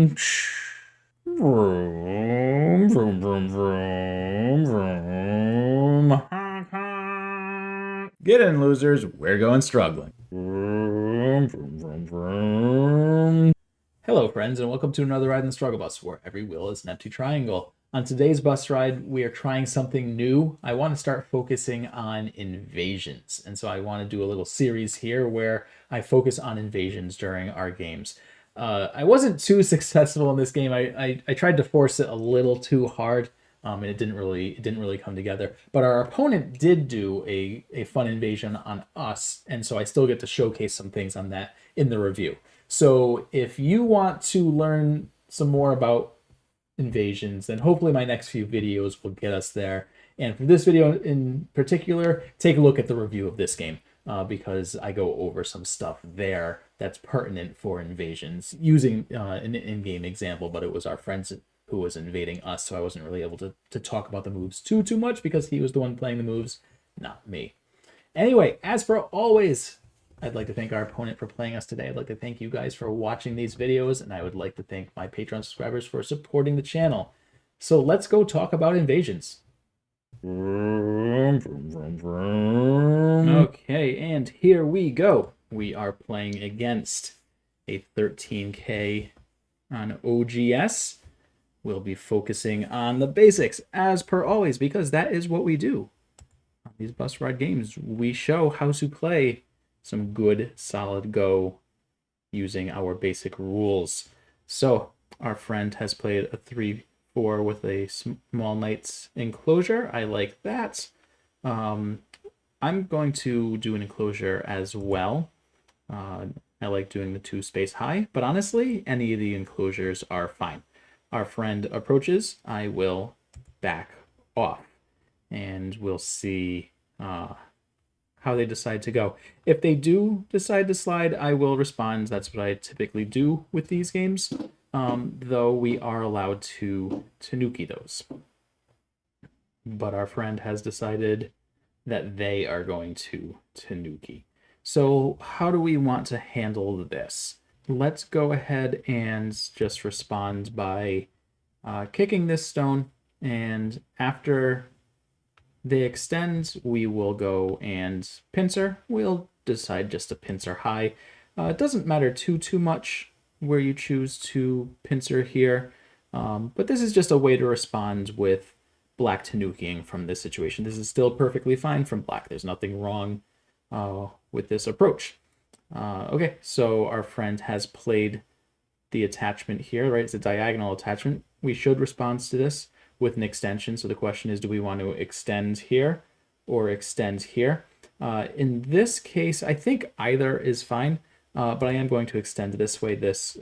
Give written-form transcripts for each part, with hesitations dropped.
Vroom, vroom, vroom, vroom, vroom. Honk, honk. Get in, losers. We're going struggling. Vroom, vroom, vroom, vroom. Hello, friends, and welcome to another ride in the struggle bus, where every wheel is an empty triangle. On today's bus ride, we are trying something new. I want to start focusing on invasions, and so I want to do a little series here where I focus on invasions during our games. I wasn't too successful in this game. I tried to force it a little too hard, and it didn't really come together. But our opponent did do a fun invasion on us, and so I still get to showcase some things on that in the review. So if you want to learn some more about invasions, then hopefully my next few videos will get us there. And for this video in particular, take a look at the review of this game. Because I go over some stuff there that's pertinent for invasions, using an in-game example, but it was our friends who was invading us, so I wasn't really able to talk about the moves too much because he was the one playing the moves, not me. Anyway, as for always, I'd like to thank our opponent for playing us today. I'd like to thank you guys for watching these videos, and I would like to thank my Patreon subscribers for supporting the channel. So let's go talk about invasions. Okay, and here we go. We are playing against a 13K on OGS. We'll be focusing on the basics, as per always, because that is what we do. On these bus ride games, we show how to play some good, solid Go using our basic rules. So, our friend has played a 3-4 with a small knight's enclosure. I like that. I'm going to do an enclosure as well. I like doing the 2 space high, but honestly, any of the enclosures are fine. Our friend approaches, I will back off, and we'll see how they decide to go. If they do decide to slide, I will respond. That's what I typically do with these games, though we are allowed to tanuki those. But our friend has decided that they are going to tanuki. So how do we want to handle this? Let's go ahead and just respond by kicking this stone, and after they extend, we will go and pincer. We'll decide just to pincer high. It doesn't matter too much where you choose to pincer here, but this is just a way to respond with black tanukiing from this situation. This is still perfectly fine from black. There's nothing wrong with this approach. Okay, so our friend has played the attachment here, right? It's a diagonal attachment. We should respond to this with an extension. So the question is, do we want to extend here or extend here? In this case, I think either is fine, but I am going to extend this way. This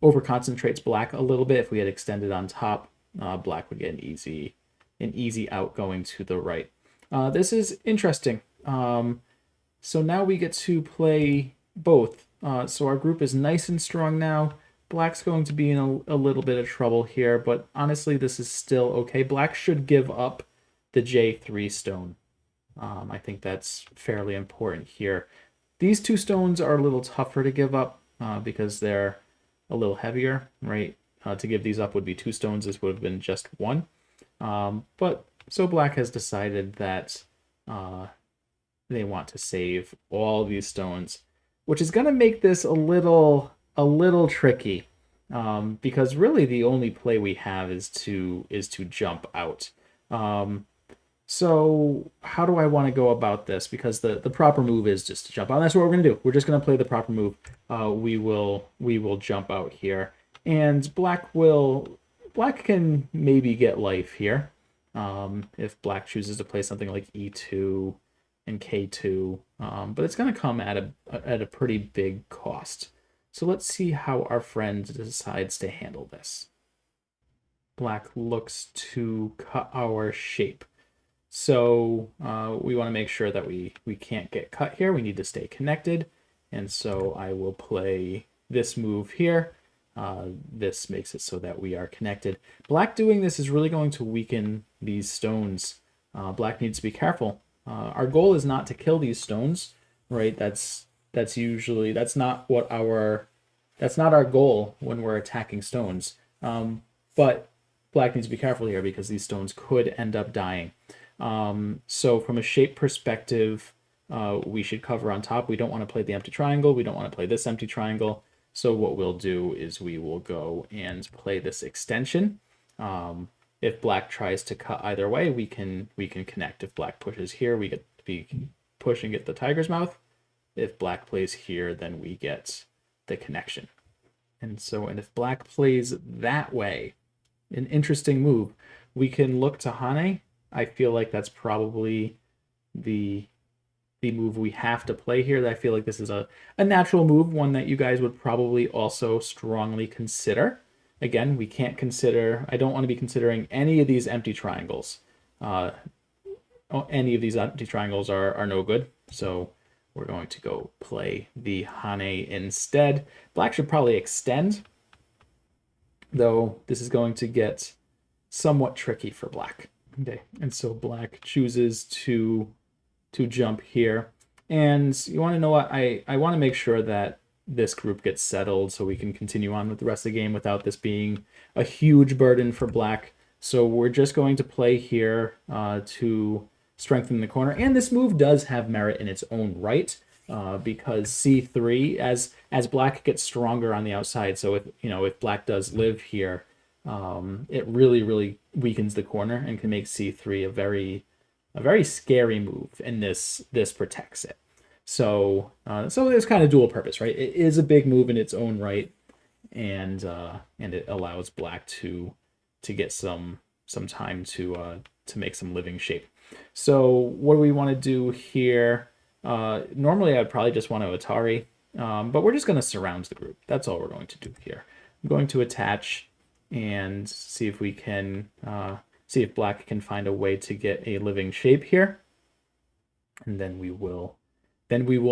over-concentrates black a little bit. If we had extended on top, black would get an easy out going to the right. This is interesting. So now we get to play both. So our group is nice and strong now. Black's going to be in a little bit of trouble here, but honestly, this is still okay. Black should give up the J3 stone. I think that's fairly important here. These 2 stones are a little tougher to give up because they're a little heavier, right? To give these up would be 2 stones. This would have been just 1. But so Black has decided that they want to save all these stones, which is going to make this a little tricky, because really the only play we have is to jump out. So how do I want to go about this? Because the proper move is just to jump out. And that's what we're going to do. We're just going to play the proper move. We will jump out here, and Black can maybe get life here if Black chooses to play something like E2 and K2, but it's going to come at a pretty big cost. So let's see how our friend decides to handle this. Black looks to cut our shape. So we want to make sure that we can't get cut here. We need to stay connected. And so I will play this move here. This makes it so that we are connected. Black doing this is really going to weaken these stones. Black needs to be careful. Our goal is not to kill these stones, right? That's not what our That's not our goal when we're attacking stones. But black needs to be careful here because these stones could end up dying. So from a shape perspective, we should cover on top. We don't want to play the empty triangle. We don't want to play this empty triangle. So what we'll do is we will go and play this extension. If black tries to cut either way, we can connect. If black pushes here, we can push and get the tiger's mouth. If black plays here, then we get the connection. And if black plays that way, an interesting move, we can look to Hane. I feel like that's probably the move we have to play here. I feel like this is a natural move, one that you guys would probably also strongly consider. Again, we can't consider, I don't want to be considering any of these empty triangles. Any of these empty triangles are no good. So we're going to go play the Hane instead. Black should probably extend, though this is going to get somewhat tricky for black. Okay, and so black chooses to jump here. And you want to know what? I want to make sure that this group gets settled so we can continue on with the rest of the game without this being a huge burden for black. So we're just going to play here to strengthen the corner. And this move does have merit in its own right because c3, as black gets stronger on the outside, so if black does live here, it really weakens the corner and can make c3 a very scary move, and this protects it. So there's kind of dual purpose, right? It is a big move in its own right, and it allows black to get some time to make some living shape. So what do we want to do here? Normally I'd probably just want to Atari, but we're just going to surround the group. That's all we're going to do here. I'm going to attach and see if we can see if black can find a way to get a living shape here, and then we will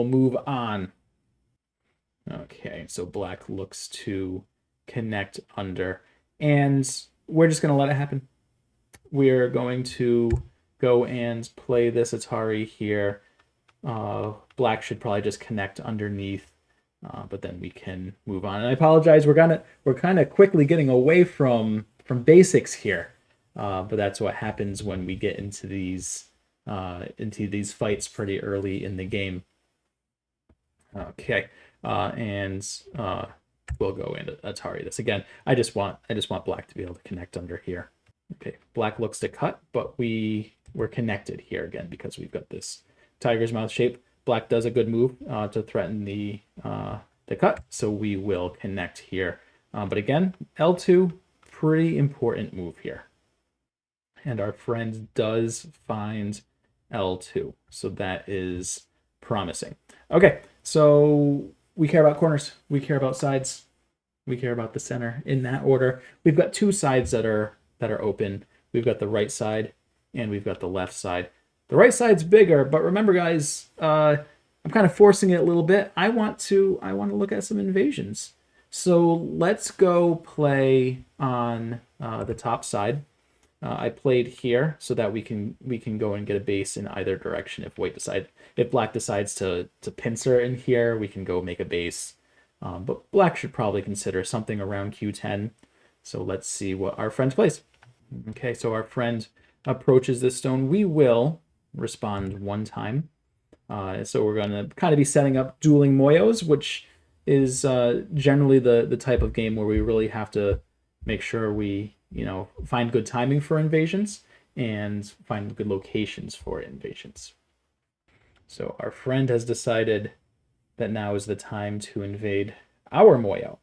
move on. Okay, so black looks to connect under, and we're just going to let it happen. We're going to go and play this Atari here. Black should probably just connect underneath, but then we can move on. And I apologize, we're kind of quickly getting away from basics here, but that's what happens when we get into these fights pretty early in the game. Okay, and we'll go into Atari this again. I just want black to be able to connect under here. Okay, black looks to cut, but we're connected here again because we've got this tiger's mouth shape. Black does a good move to threaten the cut, so we will connect here. But again, L2, pretty important move here. And our friend does find L2, so that is promising. Okay, so we care about corners, we care about sides, we care about the center in that order. We've got two sides that are open. We've got the right side and we've got the left side. The right side's bigger, but remember, guys, I'm kind of forcing it a little bit. I want to look at some invasions. So let's go play on the top side. I played here so that we can go and get a base in either direction. If black decides to pincer in here, we can go make a base. But black should probably consider something around Q10. So let's see what our friend plays. Okay, so our friend approaches this stone. We will respond one time. So we're going to kind of be setting up dueling moyos, which is generally the type of game where we really have to make sure we find good timing for invasions and find good locations for invasions. So our friend has decided that now is the time to invade our moyo.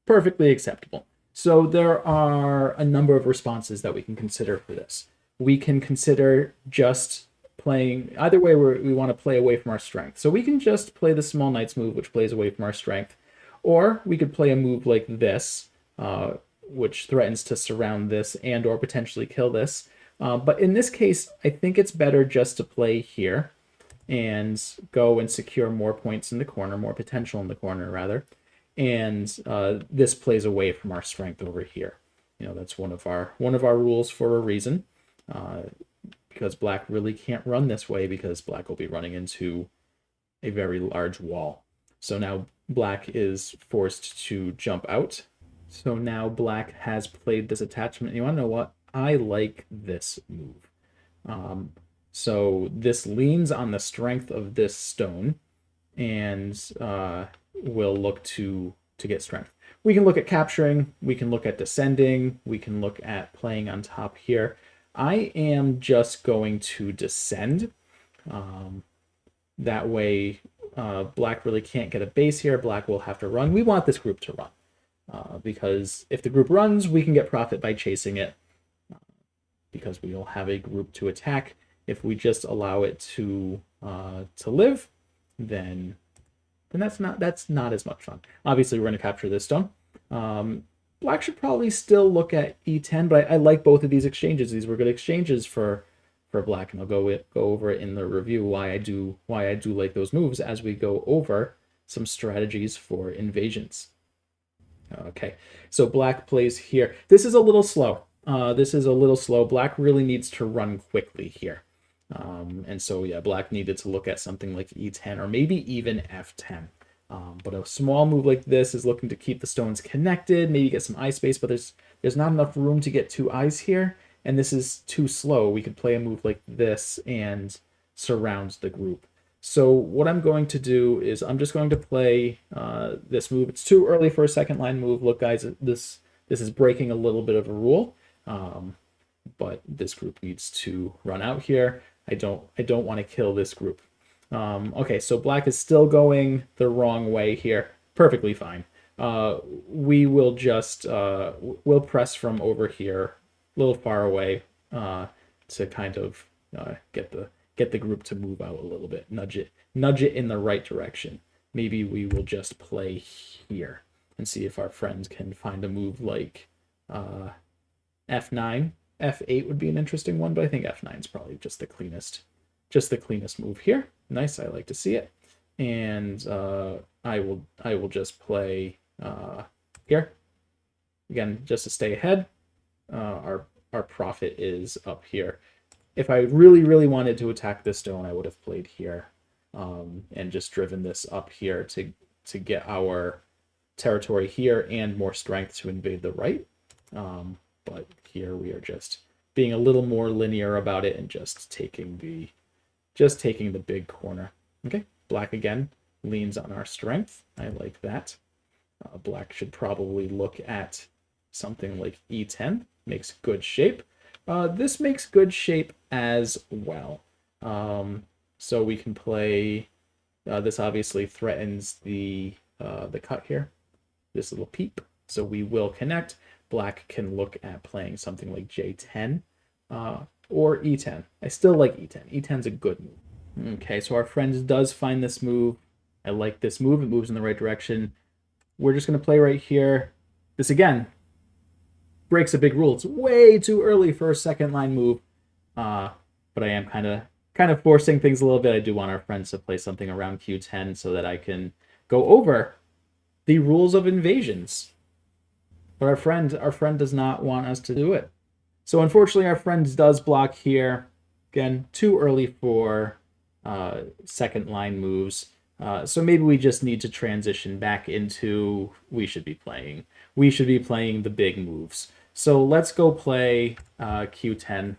Perfectly acceptable. So there are a number of responses that we can consider for this. We can consider just playing either way where we want to play away from our strength. So we can just play the small knight's move, which plays away from our strength. Or we could play a move like this, which threatens to surround this and or potentially kill this. But in this case, I think it's better just to play here and go and secure more points in the corner, more potential in the corner, rather. And this plays away from our strength over here. That's one of our rules for a reason, because black really can't run this way because black will be running into a very large wall. So now black is forced to jump out. So now black has played this attachment. You want to know what? I like this move. Um, so this leans on the strength of this stone and will look to get strength. We can look at capturing, we can look at descending, we can look at playing on top here. I am just going to descend. That way black really can't get a base here. Black will have to run. We want this group to run because if the group runs, we can get profit by chasing it because we'll have a group to attack. If we just allow it to live, then that's not as much fun. Obviously, we're going to capture this stone. Black should probably still look at e10, but I like both of these exchanges. These were good exchanges for black, and I'll go over it in the review why I do like those moves as we go over some strategies for invasions. Okay, so black plays here. This is a little slow. Black really needs to run quickly here. And so, yeah, black needed to look at something like e10 or maybe even f10. But a small move like this is looking to keep the stones connected, maybe get some eye space, but there's not enough room to get 2 eyes here, and this is too slow. We could play a move like this and surround the group. So what I'm going to do is I'm just going to play this move. It's too early for a second line move. Look, guys, this is breaking a little bit of a rule, but this group needs to run out here. I don't want to kill this group. Okay, so black is still going the wrong way here. Perfectly fine. We will just we'll press from over here, a little far away, to kind of get the group to move out a little bit, nudge it in the right direction. Maybe we will just play here and see if our friends can find a move like f9. F8 would be an interesting one, but I think f9 is probably just the cleanest move here. Nice, I like to see it. And I will just play here again just to stay ahead. Our profit is up here. If I really wanted to attack this stone, I would have played here and just driven this up here to get our territory here and more strength to invade the right. But here we are just being a little more linear about it and just taking the big corner. Okay, black again leans on our strength. I like that. Black should probably look at something like e10. Makes good shape. This makes good shape as well. So we can play. This obviously threatens the cut here. This little peep. So we will connect. Black can look at playing something like j10 or e10. I still like e10. e10's a good move. Okay, so our friend does find this move. I like this move. It moves in the right direction. We're just going to play right here. This, again, breaks a big rule. It's way too early for a second line move. But I am kind of forcing things a little bit. I do want our friends to play something around q10 so that I can go over the rules of invasions. But our friend does not want us to do it. So unfortunately, our friend does block here. Again, too early for second line moves. So maybe we just need to transition back into we should be playing the big moves. So let's go play q10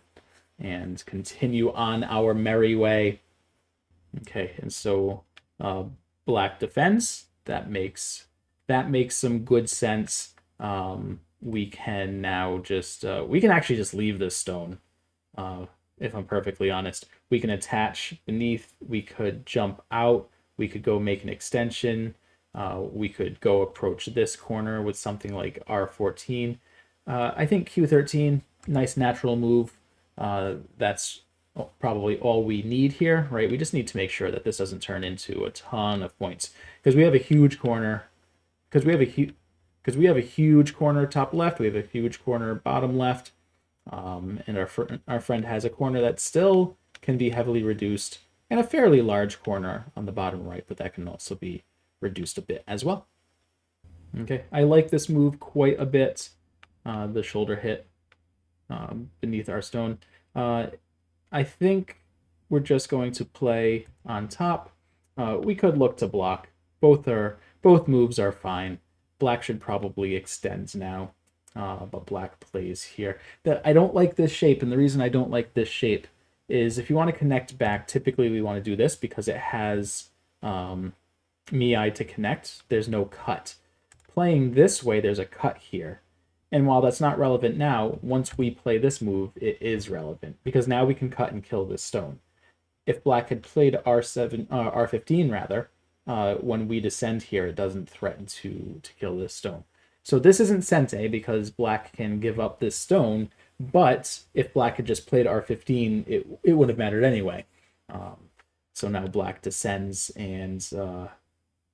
and continue on our merry way. Okay, and so black defends. That makes some good sense. We can now just we can actually just leave this stone. If I'm perfectly honest, we can attach beneath. We could jump out. We could go make an extension. We could go approach this corner with something like r14. I think q13, nice natural move. That's probably all we need here, right? We just need to make sure that this doesn't turn into a ton of points because we have a huge corner. Because we have a huge corner top left, we have a huge corner bottom left, and our friend has a corner that still can be heavily reduced, and a fairly large corner on the bottom right, but that can also be reduced a bit as well. Okay, I like this move quite a bit. The shoulder hit beneath our stone. I think we're just going to play on top. We could look to block, both moves are fine. Black should probably extend now, but black plays here. I don't like this shape, and the reason I don't like this shape is if you want to connect back, typically we want to do this because it has Miai to connect. There's no cut. Playing this way, there's a cut here. And while that's not relevant now, once we play this move, it is relevant because now we can cut and kill this stone. If black had played R15 rather, when we descend here, it doesn't threaten to kill this stone. So this isn't Sente because black can give up this stone, but if black had just played R15, it would have mattered anyway. So now black descends, and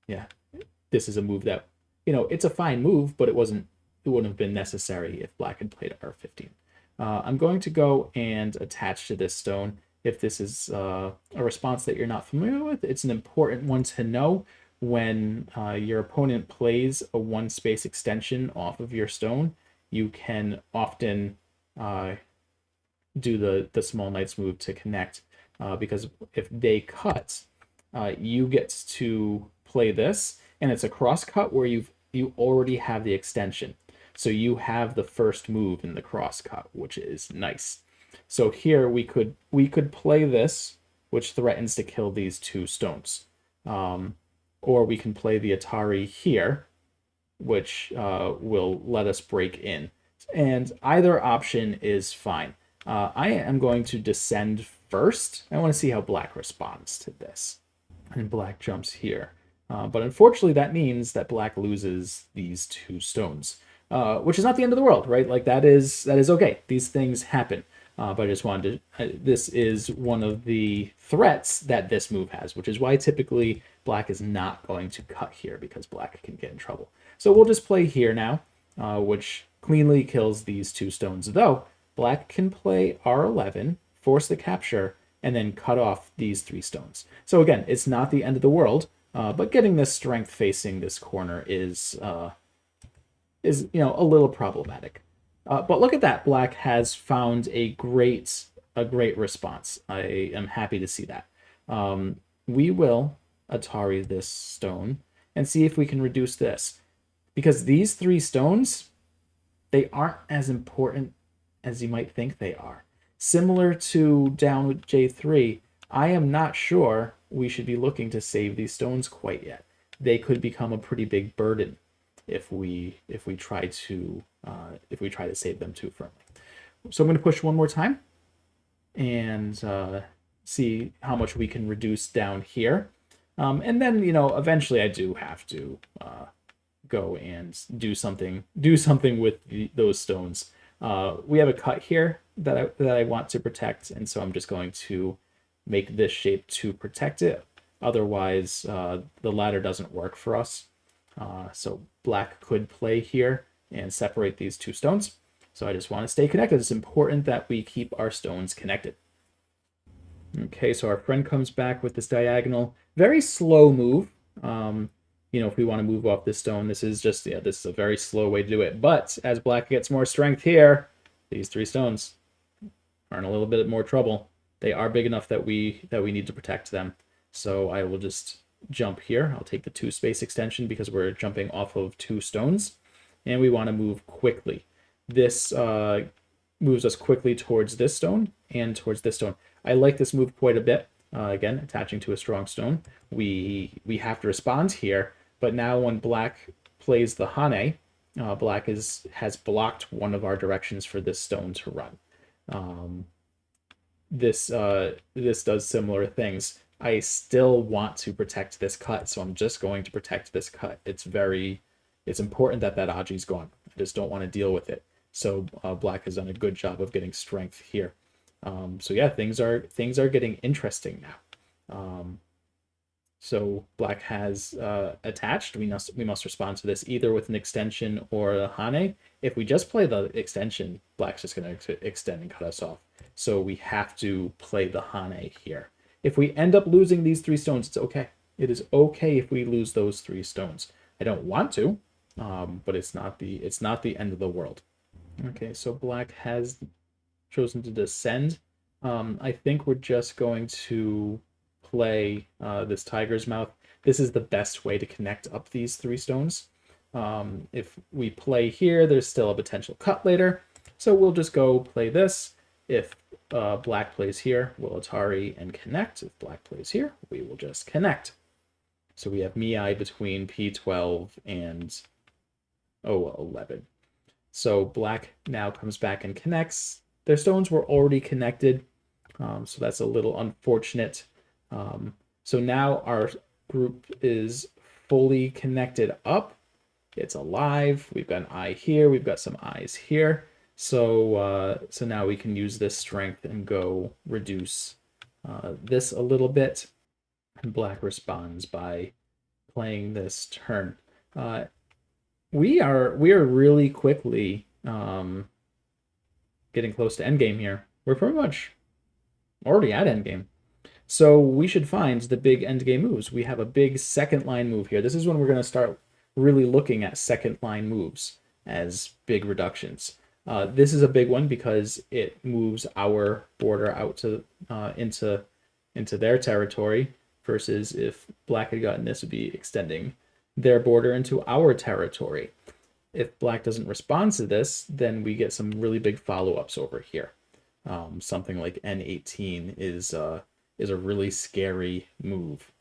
yeah, this is a move that, it's a fine move, but it wouldn't have been necessary if black had played R15. I'm going to go and attach to this stone. If this is a response that you're not familiar with, it's an important one to know. When your opponent plays a one space extension off of your stone, you can often do the small knights move to connect, because if they cut, you get to play this, and it's a cross cut where you already have the extension. So you have the first move in the cross cut, which is nice. So here we could play this, which threatens to kill these two stones. Or we can play the Atari here, which will let us break in. And either option is fine. I am going to descend first. I want to see how black responds to this. And black jumps here. But unfortunately, that means that black loses these two stones, which is not the end of the world, right? Like that is okay. These things happen. But I just wanted to, this is one of the threats that this move has, which is why typically black is not going to cut here because black can get in trouble. So we'll just play here now, which cleanly kills these two stones, though black can play R11, force the capture, and then cut off these three stones. So again, it's not the end of the world, but getting this strength facing this corner is a little problematic. But look at that. Black has found a great response. I am happy to see that. We will Atari this stone and see if we can reduce this. Because these three stones, they aren't as important as you might think they are. Similar to down with J3, I am not sure we should be looking to save these stones quite yet. They could become a pretty big burden if we try to save them too firmly. So I'm going to push one more time and see how much we can reduce down here. And then, eventually I do have to go and do something with those stones. We have a cut here that I want to protect, and so I'm just going to make this shape to protect it. Otherwise, the ladder doesn't work for us. So black could play here and separate these two stones. So I just want to stay connected. It's important that we keep our stones connected. Okay, so our friend comes back with this diagonal. Very slow move. If we want to move off this stone, this is a very slow way to do it. But as black gets more strength here, these three stones are in a little bit more trouble. They are big enough that we need to protect them. So I will just jump here. I'll take the 2 space extension because we're jumping off of 2 stones, and we want to move quickly. This moves us quickly towards this stone and towards this stone. I like this move quite a bit. Again, attaching to a strong stone. We have to respond here, but now when black plays the Hane, black has blocked one of our directions for this stone to run. This does similar things. I still want to protect this cut, so I'm just going to protect this cut. It's important that Aji's gone. I just don't want to deal with it. So black has done a good job of getting strength here. So yeah, things are getting interesting now. So black has attached. We must respond to this either with an extension or a Hane. If we just play the extension, black's just going to extend and cut us off. So we have to play the Hane here. If we end up losing these 3 stones, it's okay. It is okay if we lose those 3 stones. I don't want to, but it's not the end of the world. Okay, so black has chosen to descend. I think we're just going to play this tiger's mouth. this is the best way to connect up these 3 stones. If we play here, there's still a potential cut later. So we'll just go play this. If black plays here, we'll Atari and connect. If black plays here, we will just connect. So we have Miai between P12 and O11. So black now comes back and connects. Their stones were already connected, so that's a little unfortunate. So now our group is fully connected up. It's alive. We've got an eye here. We've got some eyes here. So so now we can use this strength and go reduce this a little bit. And black responds by playing this turn. We are really quickly getting close to endgame here. We're pretty much already at endgame. So we should find the big endgame moves. We have a big second line move here. This is when we're going to start really looking at second line moves as big reductions. This is a big one because it moves our border out to into their territory, versus if black had gotten this, would be extending their border into our territory. If black doesn't respond to this, then we get some really big follow-ups over here. Something like N18 is a really scary move.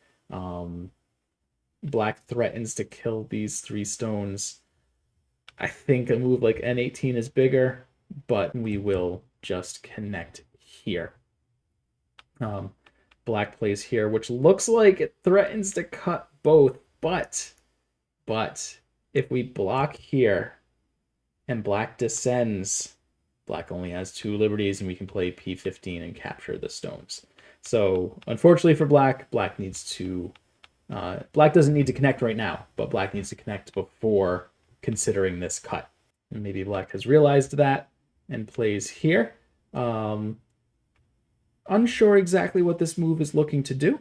Black threatens to kill these 3 stones. I think a move like N18 is bigger, but we will just connect here. Black plays here, which looks like it threatens to cut both, but if we block here and black descends, black only has 2 liberties and we can play P15 and capture the stones. So unfortunately for black, black doesn't need to connect right now, but black needs to connect before considering this cut. And maybe black has realized that and plays here. Unsure exactly what this move is looking to do.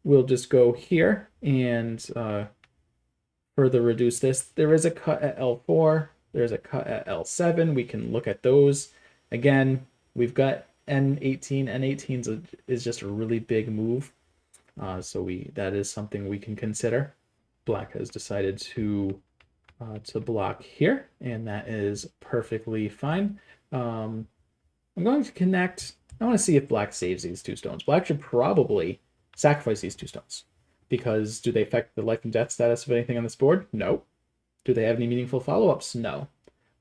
We'll just go here and further reduce this. There is a cut at L4. There's a cut at L7. We can look at those. Again, we've got N18. N18 is just a really big move. So that is something we can consider. Black has decided to block here, and that is perfectly fine. I'm going to connect. I want to see if black saves these 2 stones. Black should probably sacrifice these 2 stones, because do they affect the life and death status of anything on this board? No. Do they have any meaningful follow-ups? No.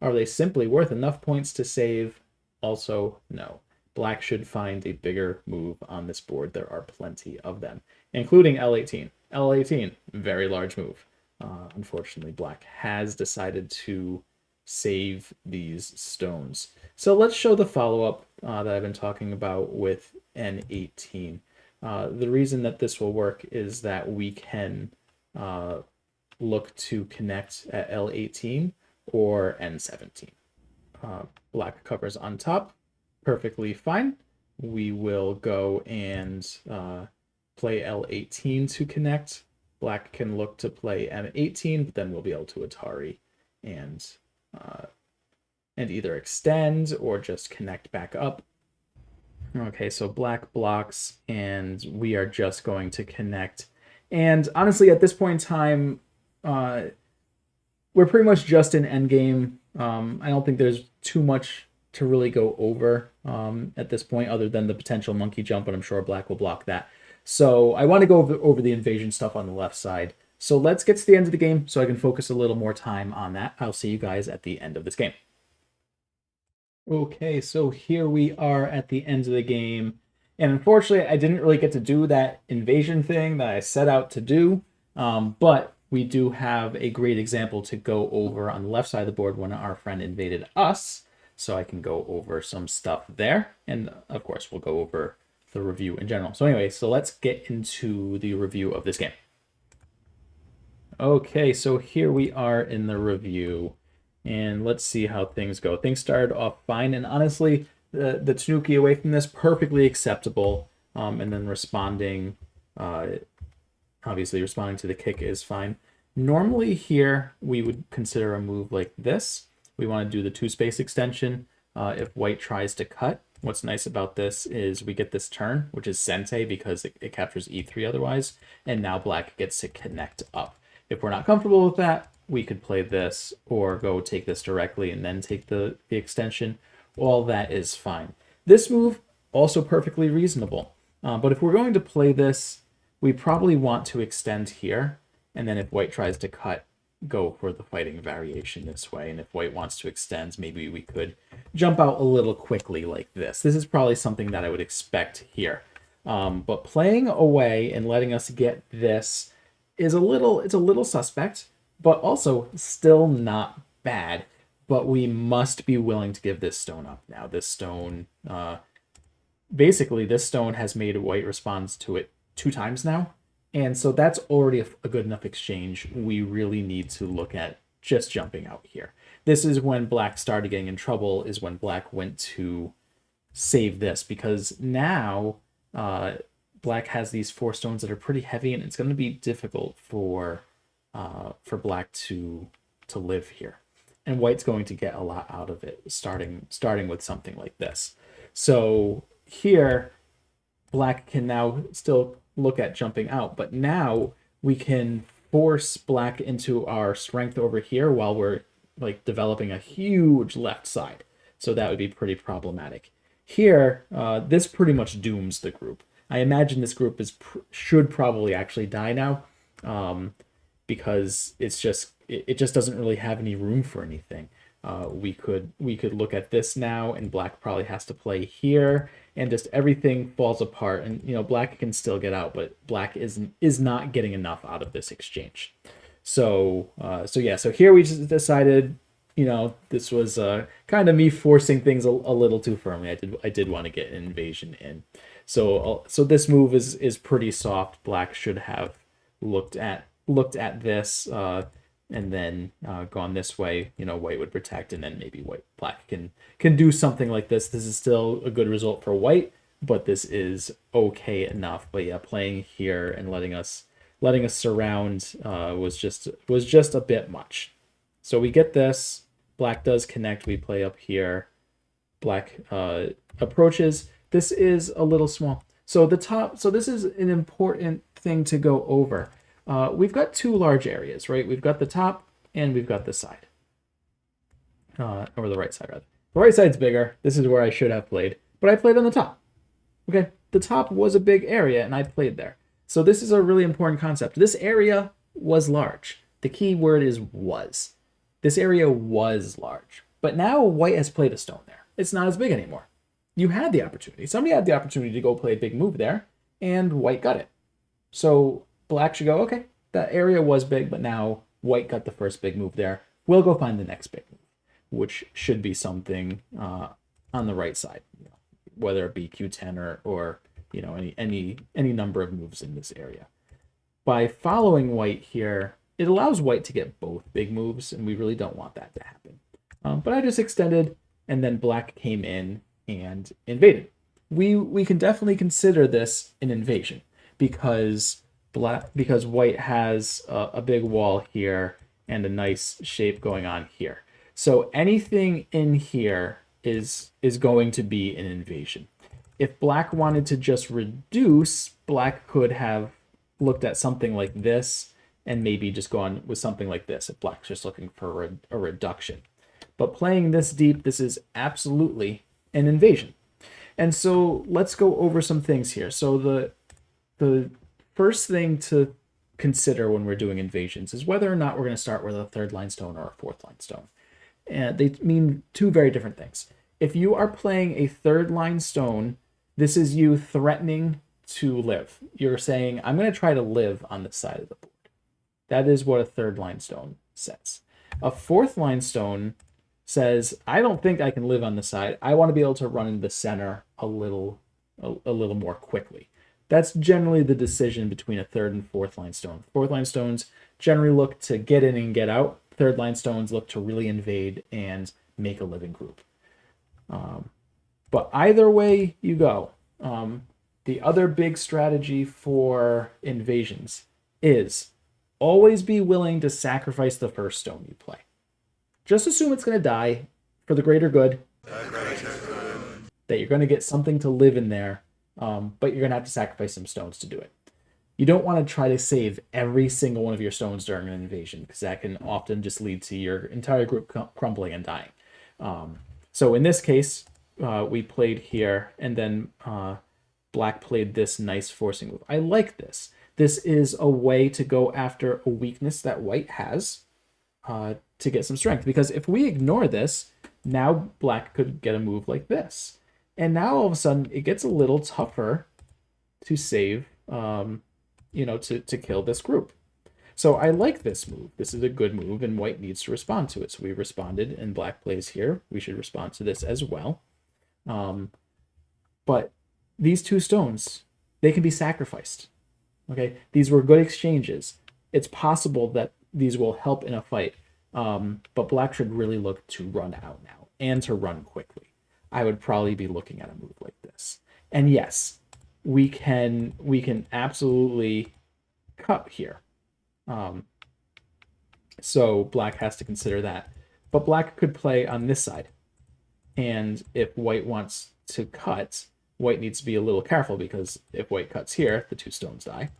Are they simply worth enough points to save? Also, no. Black should find a bigger move on this board. There are plenty of them, including L18. L18, very large move. Unfortunately, black has decided to save these stones. So let's show the follow-up that I've been talking about with N18. The reason that this will work is that we can look to connect at L18 or N17. Black covers on top, perfectly fine. We will go and play L18 to connect. Black can look to play M18, but then we'll be able to Atari and either extend or just connect back up. Okay, so black blocks, and we are just going to connect. And honestly, at this point in time, we're pretty much just in endgame. I don't think there's too much to really go over at this point, other than the potential monkey jump, but I'm sure black will block that. So I want to go over the invasion stuff on the left side. So let's get to the end of the game so I can focus a little more time on that. I'll see you guys at the end of this game. Okay, so here we are at the end of the game. And unfortunately, I didn't really get to do that invasion thing that I set out to do. But we do have a great example to go over on the left side of the board when our friend invaded us. So I can go over some stuff there. And of course, we'll go over the review in general. So anyway, so let's get into the review of this game. Okay, so here we are in the review, and let's see how things go. Things started off fine, and honestly, the Tanuki away from this, perfectly acceptable, and then responding, obviously responding to the kick is fine. Normally here, we would consider a move like this. We want to do the 2-space extension if white tries to cut. What's nice about this is we get this turn, which is Sente because it captures E3 otherwise, and now black gets to connect up. If we're not comfortable with that, we could play this or go take this directly and then take the extension. All that is fine. This move, also perfectly reasonable. But if we're going to play this, we probably want to extend here, and then if white tries to cut, go for the fighting variation this way. And if white wants to extend, maybe we could jump out a little quickly like this. This is probably something that I would expect here. But playing away and letting us get this is it's a little suspect, but also still not bad. But we must be willing to give this stone up now. This stone, basically, this stone has made white respond to it 2 times now. And so that's already a good enough exchange. We really need to look at just jumping out here. This is when black started getting in trouble, is when black went to save this, because now black has these 4 stones that are pretty heavy, and it's going to be difficult for black to live here. And white's going to get a lot out of it, starting with something like this. So here, black can now still look at jumping out, but now we can force black into our strength over here while we're like developing a huge left side. So that would be pretty problematic. Here, this pretty much dooms the group. I imagine this group should probably actually die now, because it just doesn't really have any room for anything. We could look at this now, and black probably has to play here, and just everything falls apart. And black can still get out, but black is not getting enough out of this exchange. So here we just decided, this was kind of me forcing things a little too firmly. I did want to get an invasion in. So this move is pretty soft. Black should have looked at this. And then gone this way, white would protect, and then maybe black can do something like this. This is still a good result for white, but this is okay enough. But yeah, playing here and letting us surround was just a bit much. So we get this. Black does connect. We play up here. Black approaches. This is a little small. So this is an important thing to go over. We've got 2 large areas, right? We've got the top and we've got the side. Or the right side, rather. The right side's bigger. This is where I should have played, but I played on the top. Okay, the top was a big area and I played there. So this is a really important concept. This area was large. The key word is was. This area was large, but now white has played a stone there. It's not as big anymore. You had the opportunity. Somebody had the opportunity to go play a big move there, and white got it. So black should go, okay, that area was big, but now white got the first big move there. We'll go find the next big move, which should be something on the right side, whether it be Q10 or any number of moves in this area. By following white here, it allows white to get both big moves, and we really don't want that to happen. But I just extended, and then black came in and invaded. We can definitely consider this an invasion because white has a big wall here and a nice shape going on here. So anything in here is going to be an invasion. If black wanted to just reduce, black could have looked at something like this and maybe just gone with something like this if black's just looking for a reduction. But playing this deep, this is absolutely an invasion. And so let's go over some things here. So the first thing to consider when we're doing invasions is whether or not we're going to start with a 3rd line stone or a 4th line stone. And they mean 2 very different things. If you are playing a 3rd line stone, this is you threatening to live. You're saying, I'm going to try to live on this side of the board. That is what a 3rd line stone says. A 4th line stone says, I don't think I can live on the side. I want to be able to run in the center a little more quickly. That's generally the decision between a 3rd and 4th line stone. 4th line stones generally look to get in and get out. 3rd line stones look to really invade and make a living group. But either way you go, the other big strategy for invasions is always be willing to sacrifice the first stone you play. Just assume it's going to die for the greater good. that you're going to get something to live in there, but you're going to have to sacrifice some stones to do it. You don't want to try to save every single one of your stones during an invasion, because that can often just lead to your entire group crumbling and dying. So in this case, we played here, and then black played this nice forcing move. I like this. This is a way to go after a weakness that white has to get some strength. Because if we ignore this, now black could get a move like this. And now all of a sudden, it gets a little tougher to save, to kill this group. So I like this move. This is a good move, and white needs to respond to it. So we responded, and black plays here. We should respond to this as well. But these two stones, they can be sacrificed. Okay, these were good exchanges. It's possible that these will help in a fight, but black should really look to run out now and to run quickly. I would probably be looking at a move like this. And yes, we can absolutely cut here. So black has to consider that. But black could play on this side. And if white wants to cut, white needs to be a little careful, because if white cuts here, the two stones die.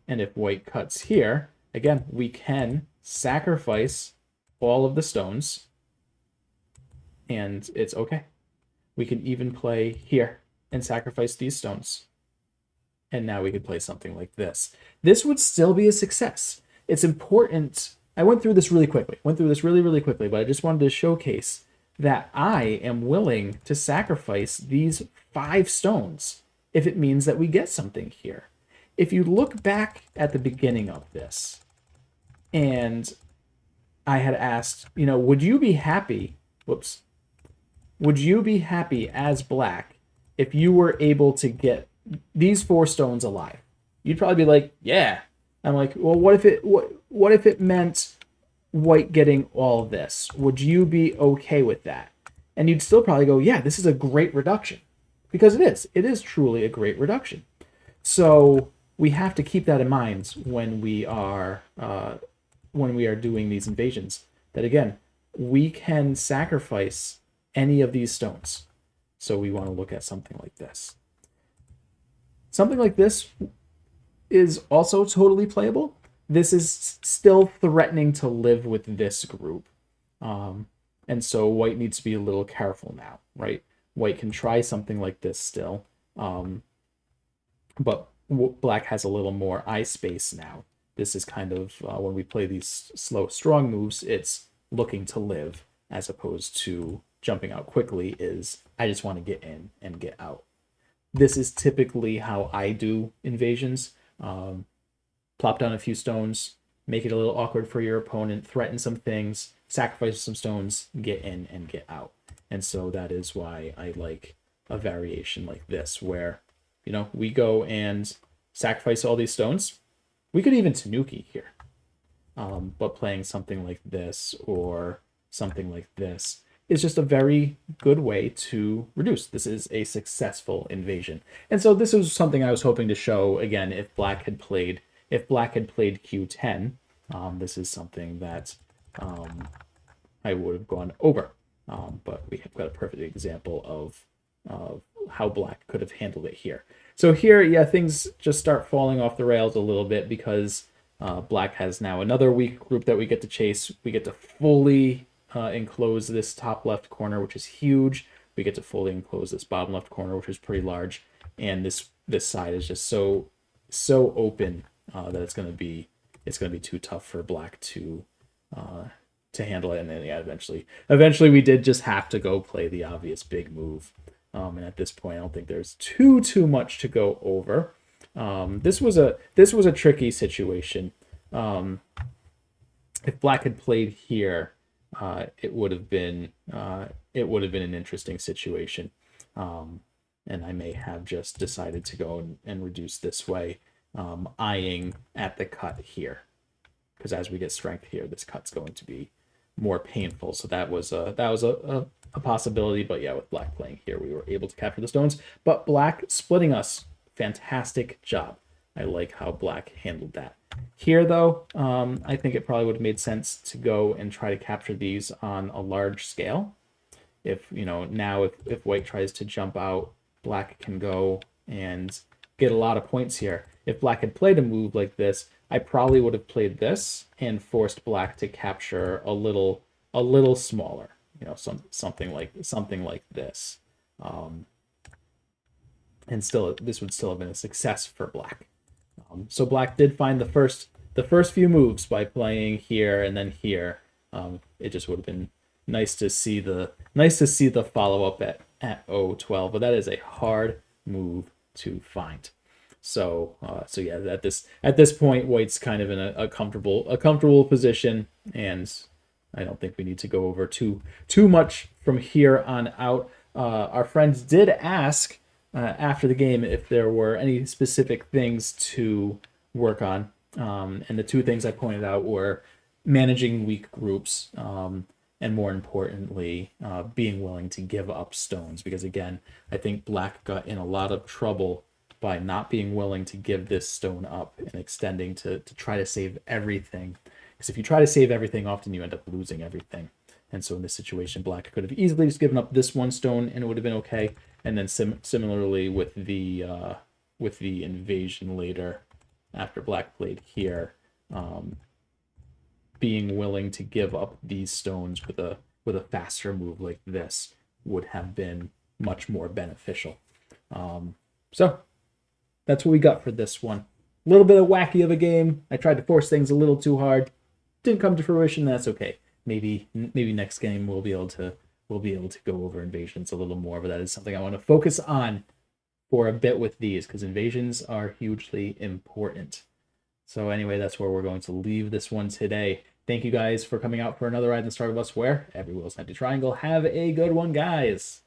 And if white cuts here, again, we can sacrifice all of the stones, and it's okay. We can even play here and sacrifice these stones. And now we could play something like this. This would still be a success. It's important. I went through this really quickly. Really quickly, but I just wanted to showcase that I am willing to sacrifice these 5 stones if it means that we get something here. If you look back at the beginning of this, and I had asked, would you be happy, would you be happy as black if you were able to get these 4 stones alive? You'd probably be like, yeah. I'm like, well, what if it meant white getting all this? Would you be okay with that? And you'd still probably go, yeah, this is a great reduction. Because it is truly a great reduction. So we have to keep that in mind when we are doing these invasions. That again, we can sacrifice any of these stones. So we want to look at something like this. Something like this is also totally playable. This is still threatening to live with this group. And so white needs to be a little careful now, right? White can try something like this still. But black has a little more eye space now. This is kind of, when we play these slow, strong moves, it's looking to live, as opposed to jumping out quickly is, I just want to get in and get out. This is typically how I do invasions. Plop down a few stones, make it a little awkward for your opponent, threaten some things, sacrifice some stones, get in and get out. And so that is why I like a variation like this, where, we go and sacrifice all these stones. We could even Tanuki here. But playing something like this or something like this is just a very good way to reduce. This is a successful invasion. And so this is something I was hoping to show, again, if black had played Q10, this is something that I would have gone over. But we have got a perfect example of how black could have handled it here. So here, yeah, things just start falling off the rails a little bit, because black has now another weak group that we get to chase. We get to fully enclose this top left corner, which is huge. We get to fully enclose this bottom left corner, which is pretty large. And this side is just so open that it's going to be too tough for black to handle it. And then, yeah, eventually we did just have to go play the obvious big move. And at this point, I don't think there's too much to go over. This was a tricky situation. If black had played here, it would have been an interesting situation. And I may have just decided to go and reduce this way, eyeing at the cut here, because as we get strength here, this cut's going to be more painful. So that was a possibility. But yeah, with black playing here, we were able to capture the stones. But black splitting us, fantastic job. I like how black handled that. Here, though, I think it probably would have made sense to go and try to capture these on a large scale. if you know now if white tries to jump out, black can go and get a lot of points here. If black had played a move like this, I probably would have played this and forced black to capture a little smaller, you know, something like this. And still this would still have been a success for black. So black did find the first few moves by playing here and then here. It just would have been nice to see the follow up at O12, but that is a hard move to find. So yeah, at this point, white's kind of in a comfortable position, and I don't think we need to go over too much from here on out. Our friends did ask after the game if there were any specific things to work on, and the two things I pointed out were managing weak groups, and more importantly, being willing to give up stones. Because again, I think black got in a lot of trouble by not being willing to give this stone up and extending to try to save everything. Because if you try to save everything, often you end up losing everything. And so in this situation, black could have easily just given up this one stone and it would have been okay. And then similarly with the invasion later, after black played here, being willing to give up these stones with a faster move like this would have been much more beneficial. So that's what we got for this one. A little bit of wacky of a game. I tried to force things a little too hard. Didn't come to fruition. That's okay. Maybe next game we'll be able to go over invasions a little more, but that is something I want to focus on for a bit with these, because invasions are hugely important. So anyway, that's where we're going to leave this one today. Thank you guys for coming out for another ride in the Struggle Bus, where every wheel is an empty triangle. Have a good one, guys.